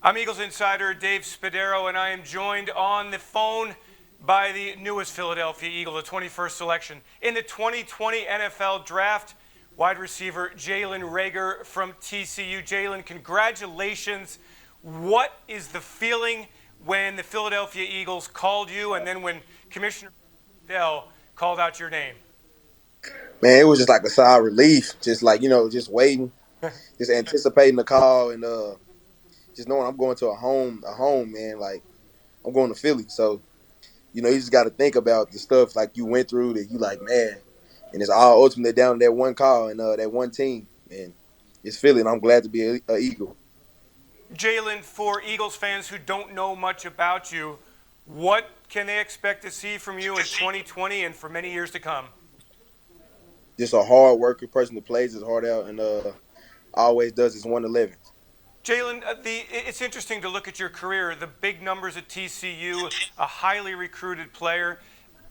I'm Eagles insider Dave Spadaro, and I am joined on the phone by the newest Philadelphia Eagle, the 21st selection in the 2020 NFL Draft, wide receiver Jalen Reagor from TCU. Jalen, congratulations. What is the feeling when the Philadelphia Eagles called you and then when Commissioner Dell called out your name? Man, it was just like a sigh of relief. Just like, just waiting, just anticipating the call and just knowing I'm going to a home, man. Like I'm going to Philly. So, you just gotta think about the stuff like you went through that you like, man. And it's all ultimately down to that one call and that one team. And it's Philly, and I'm glad to be a Eagle. Jalen, for Eagles fans who don't know much about you, what can they expect to see from you in 2020 and for many years to come? Just a hard worker, person that plays his heart out and always does his 111. Jalen, it's interesting to look at your career, the big numbers at TCU, a highly recruited player.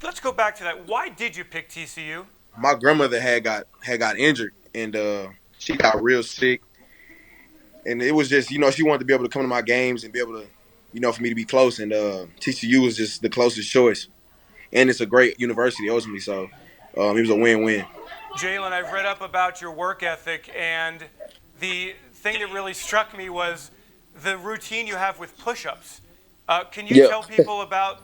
Let's go back to that. Why did you pick TCU? My grandmother had got injured and she got real sick. And it was just, she wanted to be able to come to my games and be able to, for me to be close. And TCU was just the closest choice, and it's a great university ultimately. So it was a win-win. Jalen, I've read up about your work ethic, and the thing that really struck me was the routine you have with push-ups. Can you Yeah, tell people about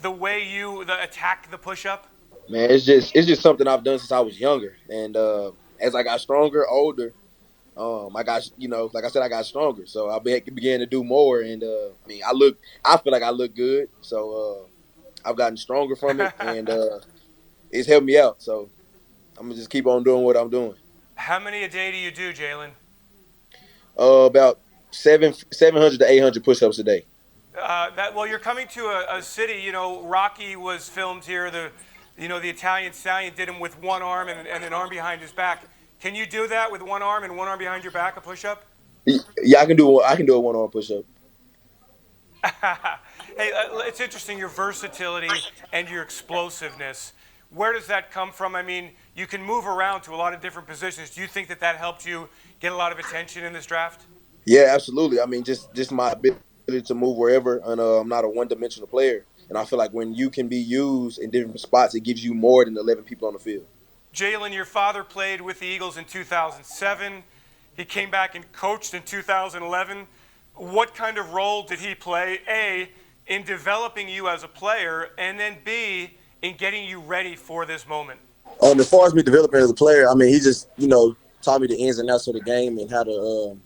the way you attack the push-up? man, it's just something I've done since I was younger, and as I got stronger, older, I got like I said, I got stronger. So began to do more, and I feel like I look good. So I've gotten stronger from it, and it's helped me out. So I'm gonna just keep on doing what I'm doing. How many a day do you do, Jalen? About 700 to 800 push-ups a day. Well, you're coming to a city. You know, Rocky was filmed here. The Italian stallion did him with one arm and an arm behind his back. Can you do that with one arm and one arm behind your back, a push-up? Yeah, I can do a one-arm push-up. Hey, it's interesting your versatility and your explosiveness. Where does that come from? I mean, you can move around to a lot of different positions. Do you think that helped you get a lot of attention in this draft? Yeah, absolutely. I mean, just my ability to move wherever, and I'm not a one-dimensional player. And I feel like when you can be used in different spots, it gives you more than 11 people on the field. Jalen, your father played with the Eagles in 2007. He came back and coached in 2011. What kind of role did he play, A, in developing you as a player, and then B, in getting you ready for this moment? As far as me developing as a player, I mean, he just taught me the ins and outs of the game and how to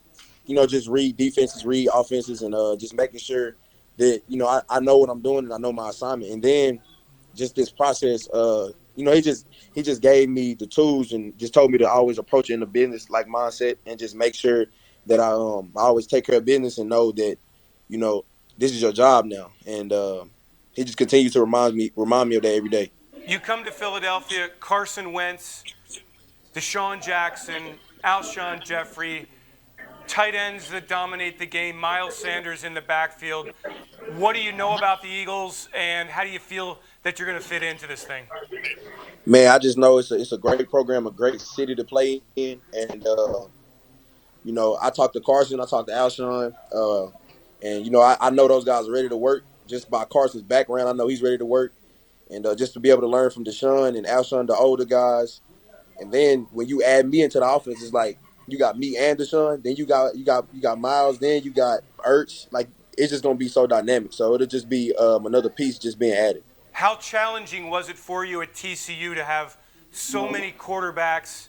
just read defenses, read offenses, and just making sure that I know what I'm doing and I know my assignment. And then just this process, he just gave me the tools and just told me to always approach it in a business like mindset and just make sure that I always take care of business and know that you know this is your job now. And he just continues to remind me of that every day. You come to Philadelphia, Carson Wentz, Deshaun Jackson, Alshon Jeffrey, tight ends that dominate the game, Miles Sanders in the backfield. What do you know about the Eagles, and how do you feel that you're going to fit into this thing? Man, I just know it's a great program, a great city to play in, and I talked to Carson, I talked to Alshon, and I know those guys are ready to work just by Carson's background. I know he's ready to work, and just to be able to learn from Deshaun and Alshon, the older guys, and then when you add me into the offense, it's like you got me and Deshaun, then you got Miles, then you got Ertz. Like it's just gonna be so dynamic. So it'll just be another piece just being added. How challenging was it for you at TCU to have so many quarterbacks,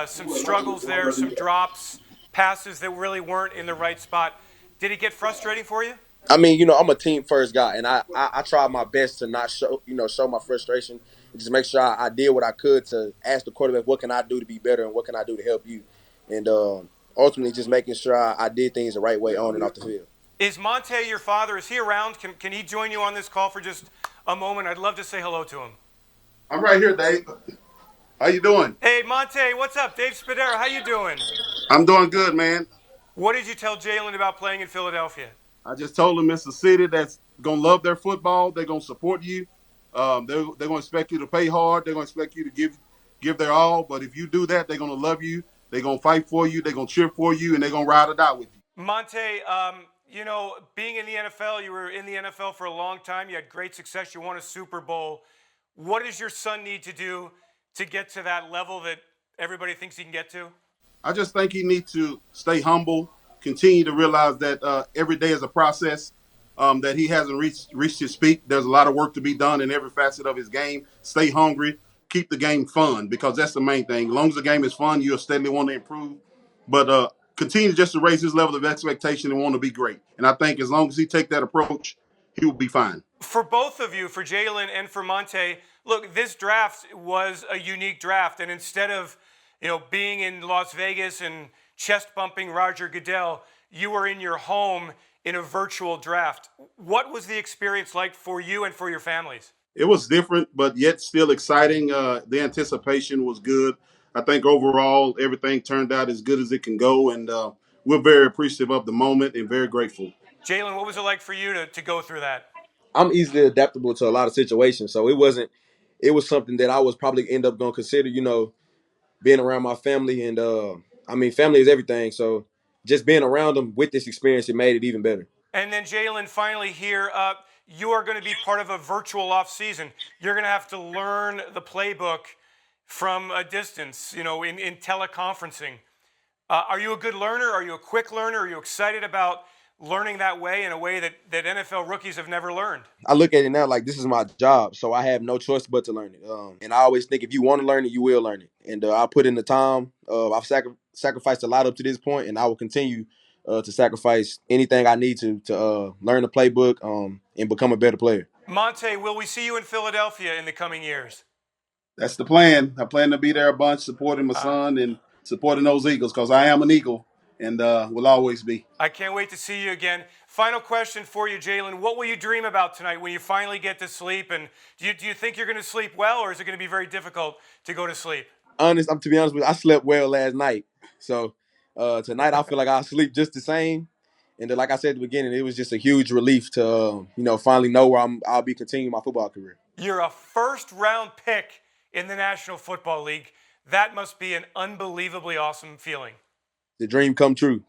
some struggles there, some drops, passes that really weren't in the right spot? Did it get frustrating for you? I mean, I'm a team first guy, and I try my best to not show my frustration, and just make sure I did what I could to ask the quarterback, what can I do to be better, and what can I do to help you, and ultimately just making sure I did things the right way on and off the field. Is Monte your father? Is he around? Can he join you on this call for just a moment? I'd love to say hello to him. I'm right here, Dave. How you doing? Hey, Monte, what's up? Dave Spadero, how you doing? I'm doing good, man. What did you tell Jalen about playing in Philadelphia? I just told them it's a city that's gonna love their football. They're gonna support you. They're gonna expect you to play hard. They're gonna expect you to give their all. But if you do that, they're gonna love you. They're gonna fight for you. They're gonna cheer for you, and they're gonna ride or die with you. Monte, being in the NFL, you were in the NFL for a long time. You had great success. You won a Super Bowl. What does your son need to do to get to that level that everybody thinks he can get to? I just think he needs to stay humble, continue to realize that every day is a process. That he hasn't reached his peak. There's a lot of work to be done in every facet of his game. Stay hungry, keep the game fun because that's the main thing. As long as the game is fun, you'll steadily want to improve. But continue just to raise his level of expectation and want to be great. And I think as long as he take that approach, he will be fine. For both of you, for Jalen and for Monte, look, this draft was a unique draft, and instead of being in Las Vegas and chest bumping Roger Goodell, you were in your home in a virtual draft. What was the experience like for you and for your families? It was different, but yet still exciting. The anticipation was good. I think overall everything turned out as good as it can go, and we're very appreciative of the moment and very grateful. Jalen, what was it like for you to go through that? I'm easily adaptable to a lot of situations, so it wasn't. It was something that I was probably end up going to consider. Being around my family, and family is everything. So just being around them with this experience, it made it even better. And then Jalen, finally here, you are going to be part of a virtual off season. You're going to have to learn the playbook from a distance, in teleconferencing. Are you a good learner? Are you a quick learner? Are you excited about learning that way in a way that NFL rookies have never learned? I look at it now like this is my job, so I have no choice but to learn it. And I always think if you want to learn it, you will learn it. And I put in the time. I've sacrificed a lot up to this point, and I will continue to sacrifice anything I need to learn the playbook and become a better player. Monte, will we see you in Philadelphia in the coming years? That's the plan. I plan to be there a bunch, supporting my son and supporting those Eagles because I am an Eagle and will always be. I can't wait to see you again. Final question for you, Jalen. What will you dream about tonight when you finally get to sleep? And do you think you're going to sleep well, or is it going to be very difficult to go to sleep? To be honest with you, I slept well last night. So tonight I feel like I'll sleep just the same. And then, like I said at the beginning, it was just a huge relief to finally know where I'll be continuing my football career. You're a first-round pick in the National Football League. That must be an unbelievably awesome feeling. The dream come true.